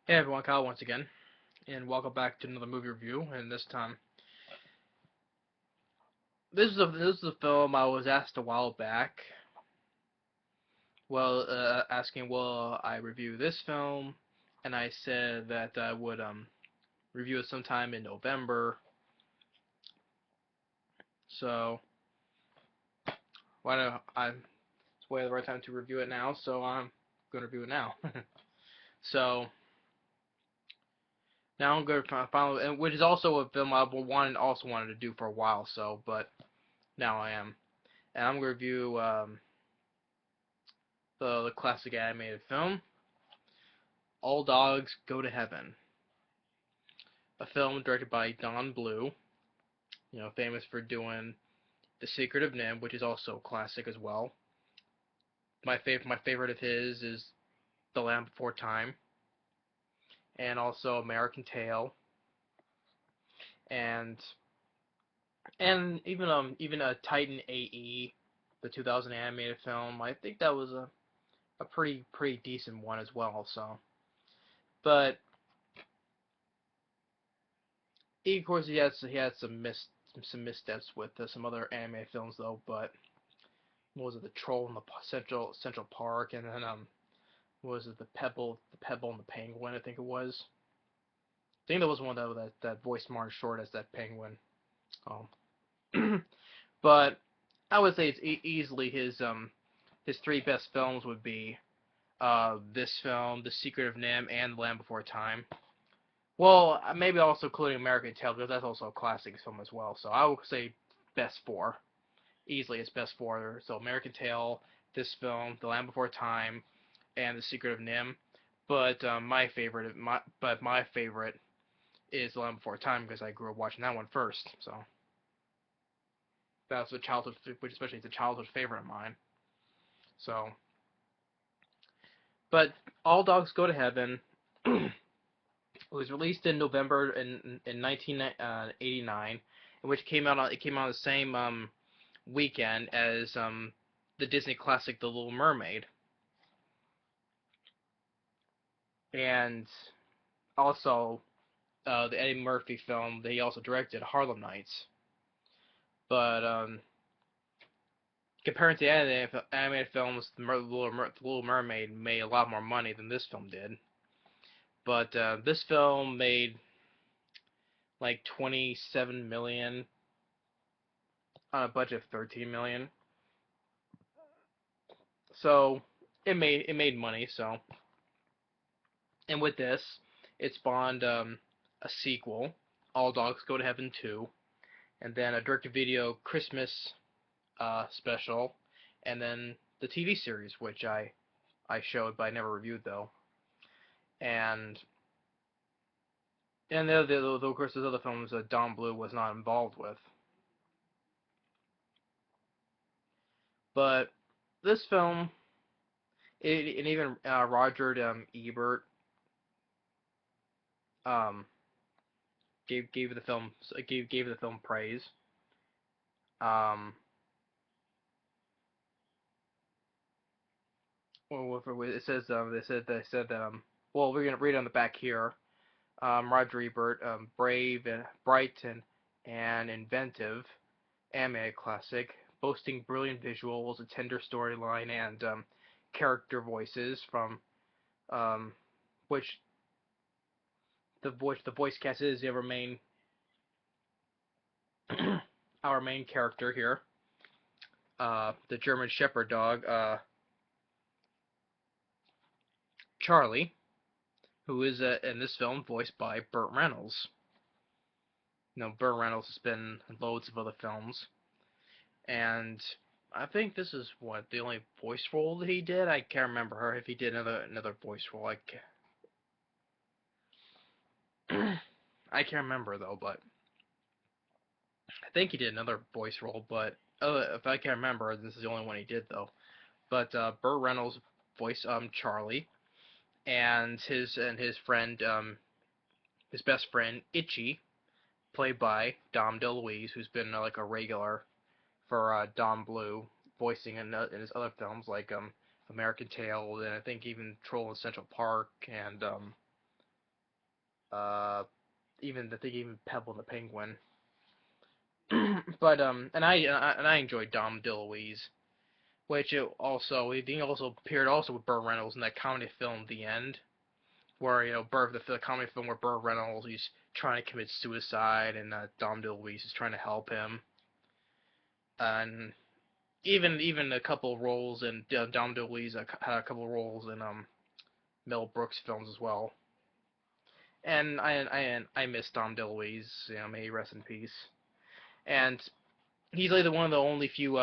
Hey everyone, Kyle once again, and welcome back to another movie review. And this time, this is a film I was asked a while back. Well, asking will I review this film, and I said that I would review it sometime in November. So why don't I? It's way the right time to review it now. So I'm gonna review it now. So now I'm gonna finally, which is also a film I wanted to do for a while. So, but now I am, and I'm gonna review the classic animated film, All Dogs Go to Heaven, a film directed by Don Bluth, famous for doing The Secret of Nim, which is also classic as well. My favorite of his is The Land Before Time, and also American Tail, and even a Titan AE, the 2000 animated film. I think that was a pretty decent one as well. So, but of course he had some missteps with some other anime films though. But what was it, the Troll in the Central Park, and then what was it, the Pebble and the Penguin, I think it was. I think that was one that voiced Martin Short as that penguin. But I would say it's easily his three best films would be this film, The Secret of Nim, and The Land Before Time. Well, maybe also including American Tail, because that's also a classic film as well. So I would say best four. Easily his best four. So American Tail, this film, The Land Before Time, and The Secret of Nim. But my favorite is The Land Before Time because I grew up watching that one first. So that's a childhood, which especially is a childhood favorite of mine. So, but All Dogs Go to Heaven. It was released in November in 1989, in which it came out the same weekend as the Disney classic The Little Mermaid, and also the Eddie Murphy film that he also directed, Harlem Nights. But compared to animated films, The Little Mermaid made a lot more money than this film did. But this film made like 27 million on a budget of 13 million. So it made money. So, and with this, it spawned a sequel, All Dogs Go to Heaven 2, and then a direct-to-video Christmas special, and then the TV series, which I showed but I never reviewed though. And of course there's other films that Don Bluth was not involved with. But this film, and even Roger Ebert um, gave the film praise. Um, well, it says they said that well, we're gonna read on the back here. Roger Ebert, brave and bright and inventive anime classic, boasting brilliant visuals, a tender storyline, and character voices from um, which the voice cast is our main our main character here, the German Shepherd dog, Charlie, who is in this film voiced by Burt Reynolds. Burt Reynolds has been in loads of other films, and I think this is what the only voice role that he did. I can't remember her if he did another voice role. I can't remember though, but I think he did another voice role. But if I can't remember, this is the only one he did though. But Burt Reynolds voiced Charlie, and his friend his best friend Itchy, played by Dom DeLuise, who's been like a regular for Don Bluth, voicing in his other films like American Tail, and I think even Troll in Central Park, and Uh, even Pebble the Penguin. But and I enjoyed Dom DeLuise, which he also appeared also with Burt Reynolds in that comedy film The End, where the comedy film where Burt Reynolds, he's trying to commit suicide, and Dom DeLuise is trying to help him, and even a couple roles in Dom DeLuise had a couple roles in Mel Brooks films as well. And I miss Dom DeLuise, may he rest in peace. And he's like one of the only few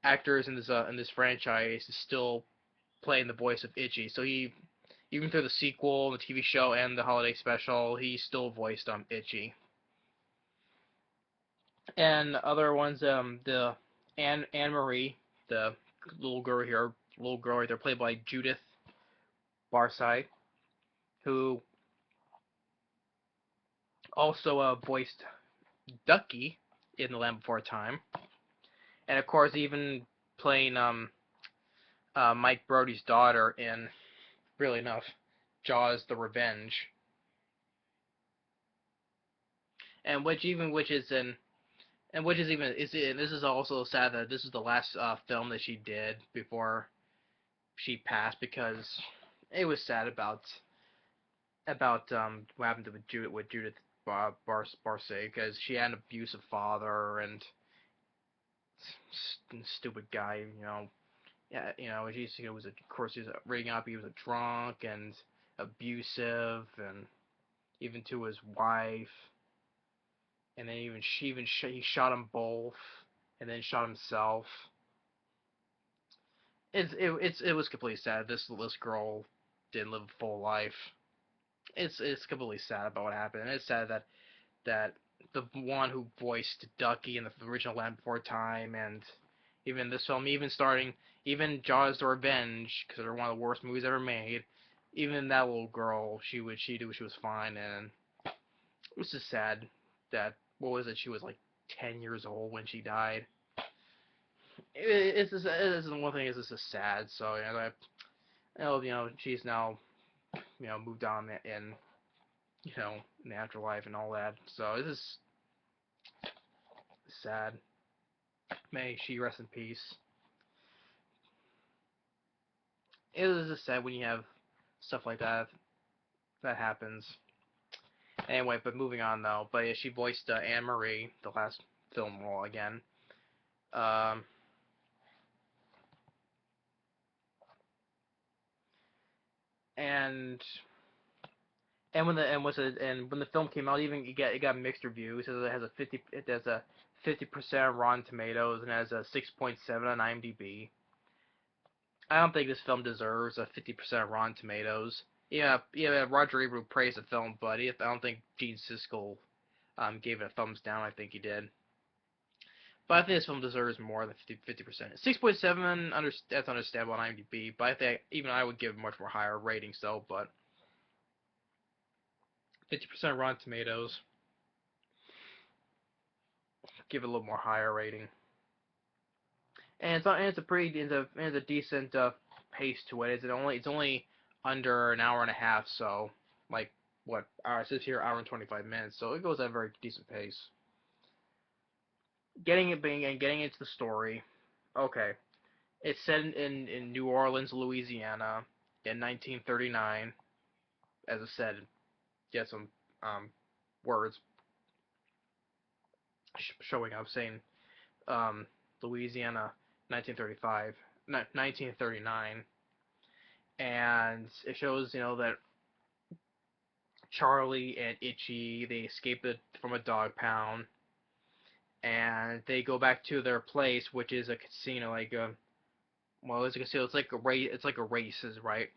actors in this franchise is still playing the voice of Itchy. So he, even through the sequel, the TV show, and the holiday special, he still voiced Itchy. And other ones, the Anne Marie, the little girl right there, played by Judith Barsi, who also voiced Ducky in The Land Before Time, and of course even playing Mike Brody's daughter in, really enough, Jaws: The Revenge, and which is in and which is even is and this is also sad that this is the last film that she did before she passed, because it was sad about what happened with Judith Barsi, because she had an abusive father and stupid guy, yeah, was of course he was rating up, he was a drunk and abusive, and even to his wife, and then he shot them both, and then shot himself. It was completely sad. This girl didn't live a full life. It's completely sad about what happened, and it's sad that the one who voiced Ducky in the original Land Before Time, and even this film, even Jaws: The Revenge, because they're one of the worst movies ever made. Even that little girl, she was fine, and it was just sad that, what was it? She was like 10 years old when she died. It's one thing. Is just sad. So she's now moved on in the afterlife and all that. So it's just sad. May she rest in peace. It was just sad when you have stuff like that happens. Anyway, but moving on though. But yeah, she voiced Anne Marie, the last film role again. Um, and when the film came out, even it got mixed reviews. It has a 50% on Rotten Tomatoes and has a 6.7 on IMDb. I don't think this film deserves a 50% Rotten Tomatoes. Yeah, Roger Ebert praised the film, but I don't think Gene Siskel gave it a thumbs down. I think he did. But I think this film deserves more than 50%. 6.7, that's understandable on IMDb, but I think even I would give it much more higher ratings though. But 50% Rotten Tomatoes, give it a little more higher rating. And it's a decent pace to it. It's only under an hour and a half, so like what hour it says here, hour and 25 minutes, so it goes at a very decent pace. Getting into the story. Okay, it's set in New Orleans, Louisiana, in 1939. As I said, get some words showing up saying Louisiana, 1935, 1939, and it shows that Charlie and Itchy, they escape from a dog pound, and they go back to their place, which is a casino, like a well, it's a casino. It's like a races, right?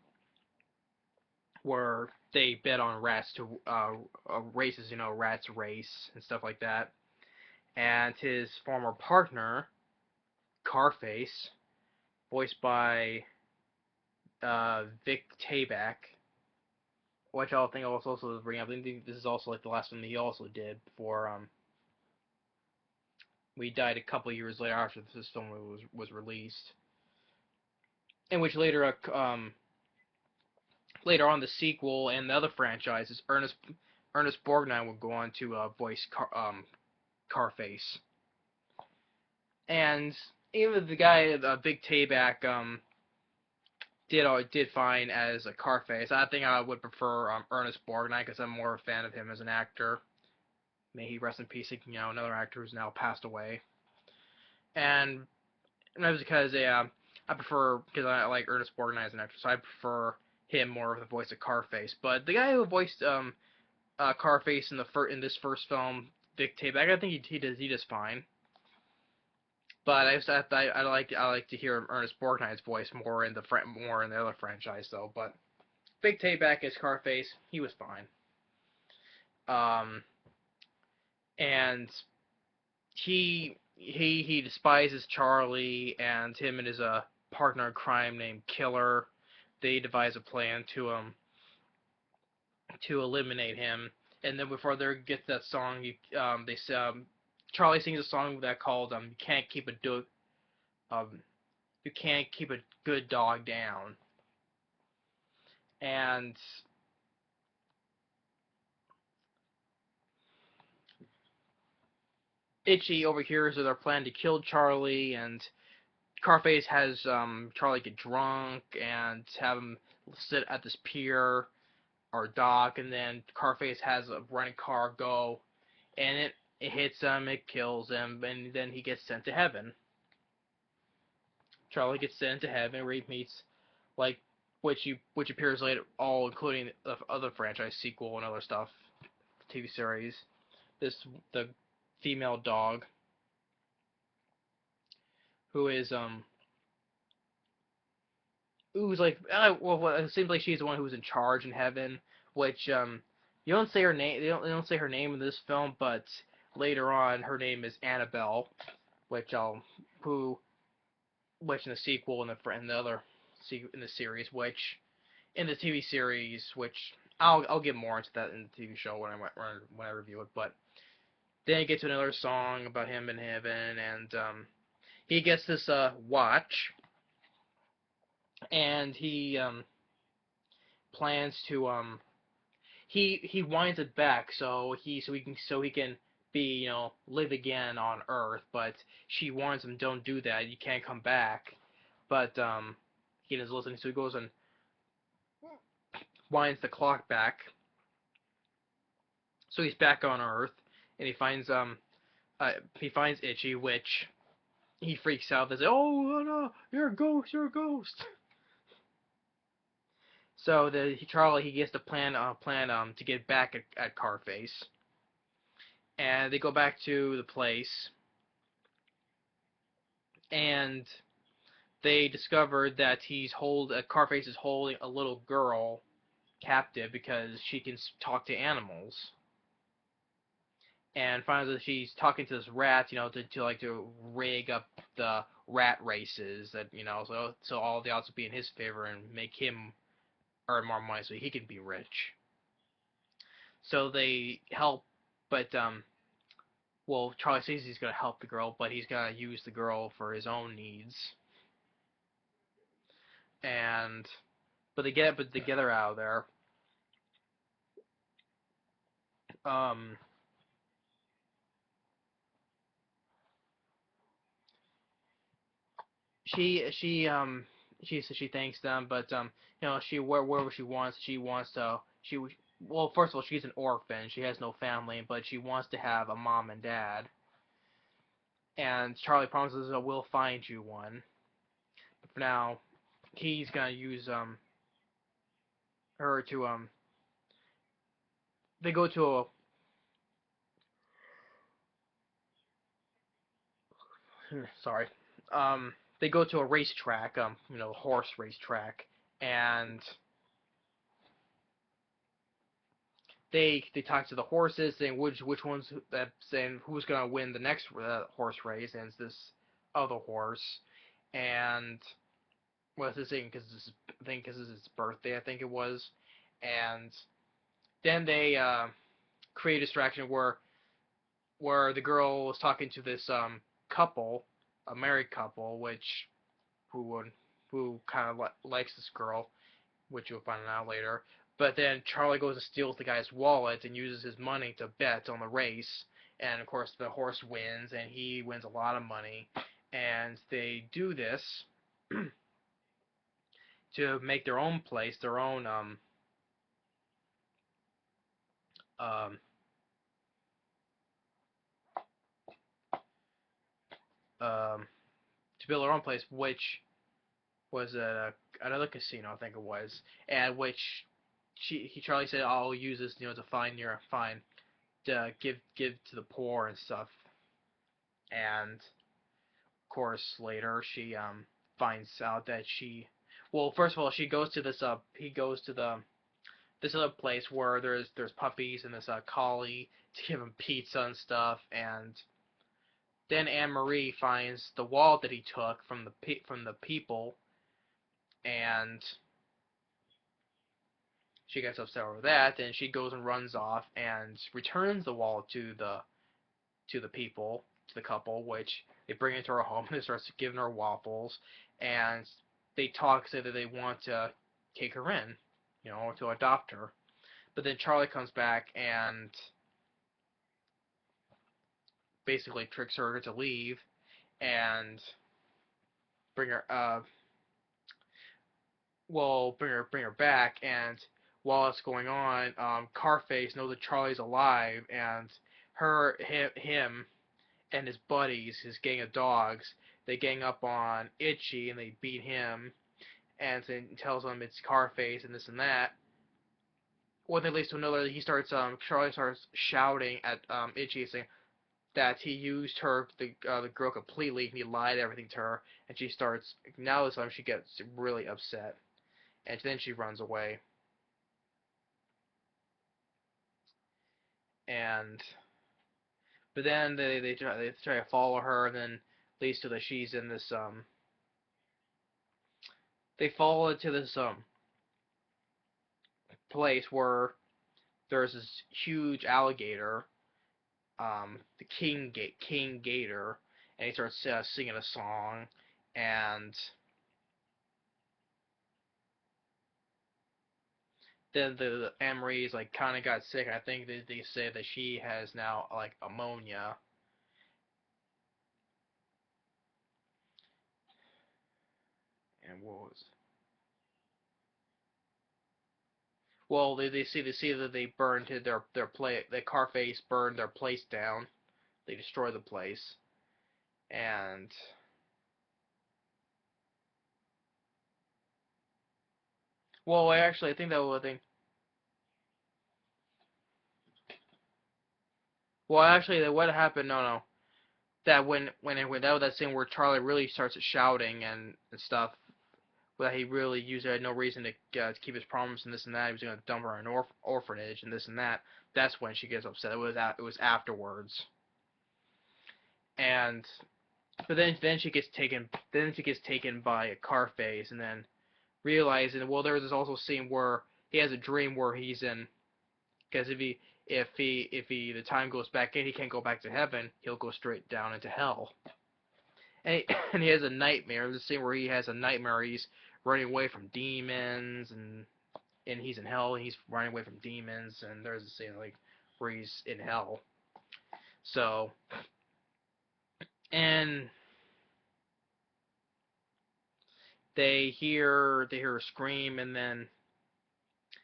Where they bet on rats to races, rats race and stuff like that. And his former partner, Carface, voiced by Vic Tayback, which I think I'll also bring up. I think this is also like the last one that he also did before we died a couple years later after this film was released. In which later on the sequel and the other franchises, Ernest Borgnine would go on to voice Carface, and even the guy Vic Tayback did fine as a Carface. I think I would prefer Ernest Borgnine because I'm more a fan of him as an actor. May he rest in peace. Another actor who's now passed away. And that was because I prefer, because I like Ernest Borgnine as an actor, so I prefer him more with the voice of Carface. But the guy who voiced Carface in this first film, Vic Tayback, I think he does fine. But I like to hear Ernest Borgnine's voice more in the other franchise though. But Vic Tayback as Carface, he was fine. Um, and he despises Charlie, and him and his partner in crime named Killer, they devise a plan to eliminate him. And then before they get that song, Charlie sings a song that called um you can't keep a good dog down. And Itchy overhears their plan to kill Charlie, and Carface has Charlie get drunk and have him sit at this pier or dock, and then Carface has a running car go, and it hits him, it kills him, and then he gets sent to heaven. Charlie gets sent to heaven where he meets, like, which appears later, all including the other franchise sequel and other stuff, TV series. The female dog who is who's like well, it seems like she's the one who's in charge in heaven, which you don't say her name. They don't say her name in this film, but later on her name is Annabelle, which who which in the sequel and the other in the series, which in the TV series, which I'll get more into that in the TV show when I review it. But then you get to another song about him in heaven, and he gets this watch, and he plans to he winds it back so he can be live again on Earth, but she warns him, don't do that, you can't come back. But he doesn't listen, so he goes and winds the clock back, so he's back on Earth, and he finds Itchy, which he freaks out and says, oh no, you're a ghost, you're a ghost. So Charlie, he gets to plan to get back at Carface, and they go back to the place, and they discovered that Carface is holding a little girl captive because she can talk to animals, and finds that she's talking to this rat, to rig up the rat races that so all the odds will be in his favor and make him earn more money so he can be rich. So they help, but well, Charlie says he's gonna help the girl, but he's gonna use the girl for his own needs. And but they get her out of there. Um, she thanks them, but she wherever she wants to well, first of all, she's an orphan, she has no family, but she wants to have a mom and dad. And Charlie promises that we'll find you one. But for now, he's gonna use her to they go to a sorry they go to a racetrack, horse racetrack, and they talk to the horses, saying which ones saying who's gonna win the next horse race, and it's this other horse, and what's his thing? Because it's his birthday, I think it was, and then they create a distraction where the girl was talking to this couple, a married couple, who kind of likes this girl, which you'll find out later. But then Charlie goes and steals the guy's wallet and uses his money to bet on the race. And of course, the horse wins, and he wins a lot of money. And they do this to make their own place, their own um, um, to build their own place, which was another casino, I think it was, and which Charlie said, "I'll use this, to find to give to the poor and stuff." And of course, later she finds out that well, first of all, she goes to he goes to this other place where there's puppies and this collie to give him pizza and stuff, and then Anne Marie finds the wallet that he took from the people, and she gets upset over that. And she goes and runs off and returns the wallet to the people, to the couple, which they bring into her home. They start giving her waffles, and they say that they want to take her in, to adopt her. But then Charlie comes back and basically tricks her to leave and bring her bring her back. And while it's going on, Carface knows that Charlie's alive, and him and his buddies, his gang of dogs, they gang up on Itchy and they beat him, and then tells them it's Carface and this and that. One thing leads to another. Charlie starts shouting at Itchy, saying that he used the girl completely, and he lied everything to her. And she starts, now this time she gets really upset, and then she runs away. And but then they try to follow her, and then leads to she's in this they fall into this place where there's this huge alligator, the King Gator, and he starts singing a song. And then the Anne Marie's like kind of got sick. I think they say that she has now like ammonia. And what was well, they see that they burned their play, the Carface burned their place down. They destroy the place. And well, actually, I think that was thing. Well, actually, what happened? No. That that was that scene where Charlie really starts shouting and stuff. That he really had no reason to keep his promise and this and that. He was going to dump her in an orphanage and this and that. That's when she gets upset. It was afterwards. And but then she gets taken. Then she gets taken by a Carface, and then realizing, well, there's also a scene where he has a dream where he's in, because if the time goes back in, he can't go back to heaven. He'll go straight down into hell. And he has a nightmare. There's a scene where he has a nightmare. He's running away from demons, and he's in hell, and he's running away from demons. And there's a scene like where he's in hell. So, and they hear her scream, and then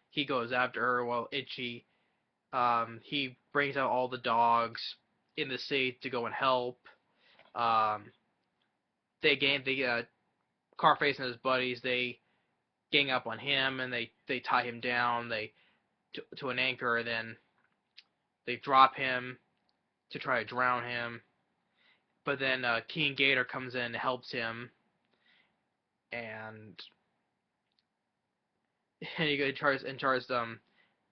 he goes after her. While Itchy, he brings out all the dogs in the city to go and help. Um, Carface and his buddies, they gang up on him, and they tie him down to an anchor, and then they drop him to try to drown him. But then King Gator comes in and helps him, and and he tries and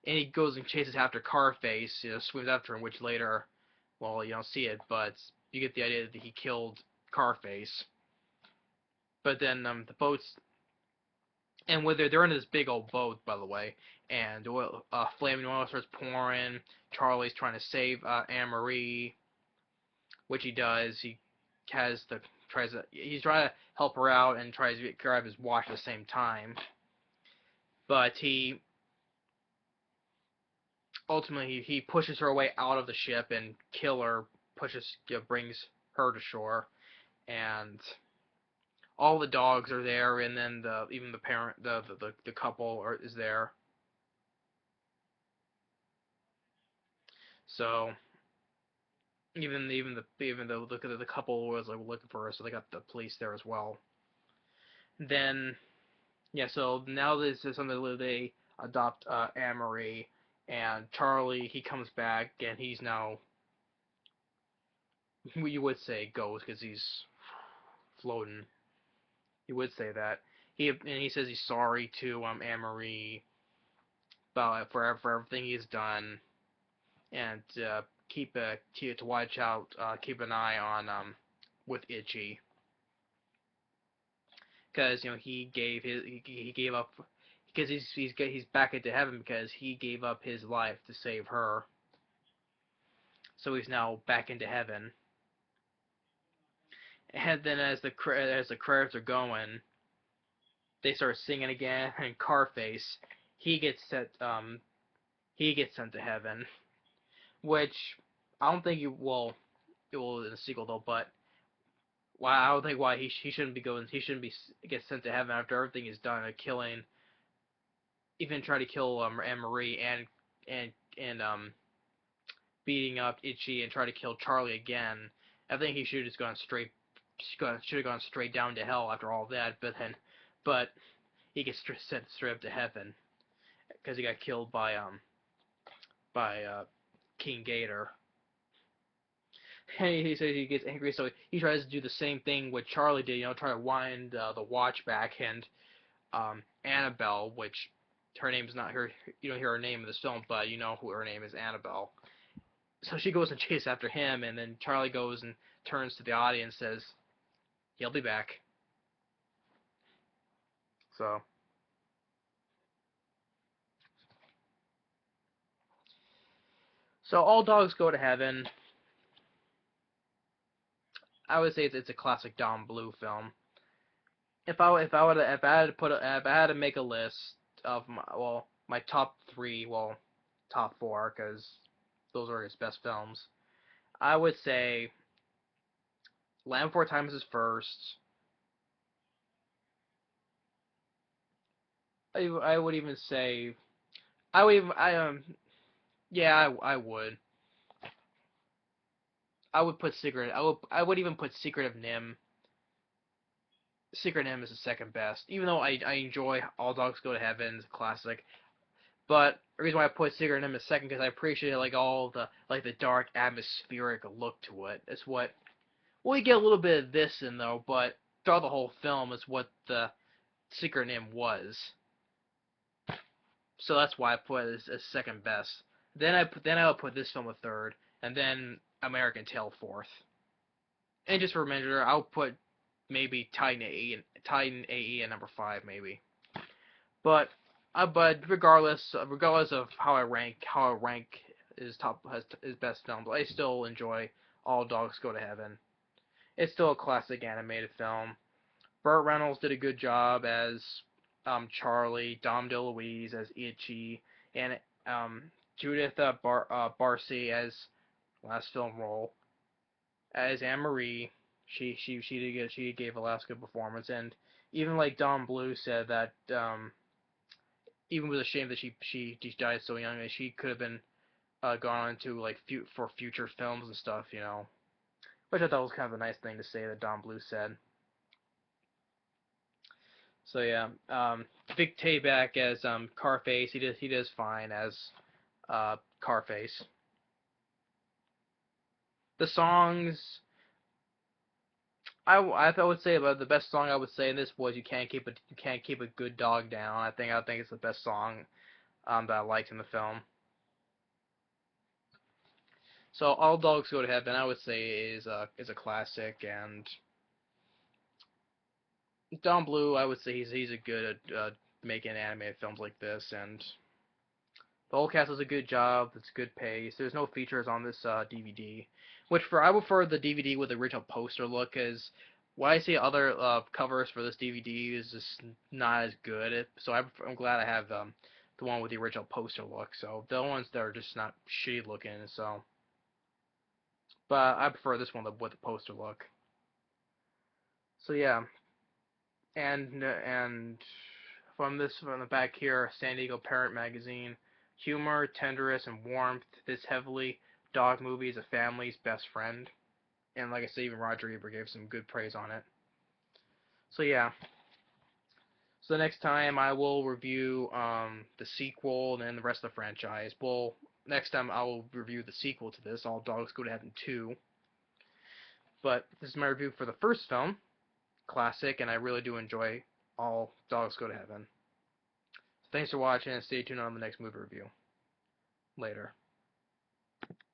he goes and chases after Carface, swims after him, which later, well, you don't see it, but you get the idea that he killed Carface. But then the boats, and whether they're in this big old boat, by the way, and flaming oil starts pouring. Charlie's trying to save Anne Marie, which he does. He's trying to help her out and tries to grab his watch at the same time, but ultimately he pushes her way out of the ship, and Killer brings her to shore, and all the dogs are there, and then even the parent, the couple is there. So even the couple was like looking for her, so they got the police there as well. Then yeah, so now this is something that they adopt Anne-Marie, and Charlie, he comes back, and he's now, you would say ghost because he's floating. You would say that. He says he's sorry to Anne-Marie about for everything he's done, and to watch out, keep an eye on with Itchy, because he gave up, because he's back into heaven because he gave up his life to save her, so he's now back into heaven. And then as the credits are going, they start singing again, and Carface, he gets sent to heaven, which I don't think it will in the sequel though, but why I don't think why he shouldn't be going, he shouldn't be get sent to heaven after everything is done, killing, even try to kill Anne Marie, and beating up Itchy, and try to kill Charlie again. I think he should have just should have gone straight down to hell after all that, but he gets sent straight up to heaven because he got killed by King Gator. And he says he gets angry, so he tries to do the same thing what Charlie did, try to wind the watch back, and Annabelle, which her name's not her, you don't hear her name in this film, but you know who her name is, Annabelle. So she goes and chases after him, and then Charlie goes and turns to the audience and says, he'll be back. So All Dogs Go to Heaven. I would say it's a classic Don Bluth film. If I had to make a list of my top three, top four, because those are his best films, I would say Land Before Time is his first. I would even say I would even yeah, I would. I would even put Secret of Nim. Secret of Nim is the second best, even though I enjoy All Dogs Go to Heaven, it's a classic. But the reason why I put Secret of Nim as second, because I appreciate all the dark atmospheric look to it. It's what, well, you get a little bit of this in though, but throughout the whole film is what the Secret of Nim was. So that's why I put it as second best. Then I would put this film a third, and then American Tail fourth. And just for a measure, I'll put maybe Titan AE at number 5 maybe. But regardless of how I rank his best films, I still enjoy All Dogs Go to Heaven. It's still a classic animated film. Burt Reynolds did a good job as Charlie, Dom DeLuise as Itchy, and Judith Barsi as last film role as Anne Marie. She gave a last good performance, and even like Don Bluth said that even with a shame that she died so young, that she could have been gone on to for future films and stuff, which I thought was kind of a nice thing to say that Don Bluth said. So yeah, Vic Tayback as Carface. He does fine as Carface. The songs, I would say about the best song I would say in this was you can't keep a good dog down. I think it's the best song that I liked in the film. So All Dogs Go to Heaven, I would say is a classic, and Don Bluth, I would say he's a good at making animated films like this, and the whole cast does a good job. It's good pace. There's no features on this DVD, I prefer the DVD with the original poster look, because when I see other covers for this DVD is just not as good. So I'm glad I have the one with the original poster look. So the ones that are just not shitty looking. So, but I prefer this one with the poster look. So yeah, and from the back here, San Diego Parent Magazine, humor, tenderness, and warmth. This heavily dog movie is a family's best friend. And like I said, even Roger Ebert gave some good praise on it. So yeah. So the next time I will review the sequel and then the rest of the franchise. Well, next time I will review the sequel to this, All Dogs Go to Heaven 2. But this is my review for the first film, classic, and I really do enjoy All Dogs Go to Heaven. So thanks for watching, and stay tuned on the next movie review. Later.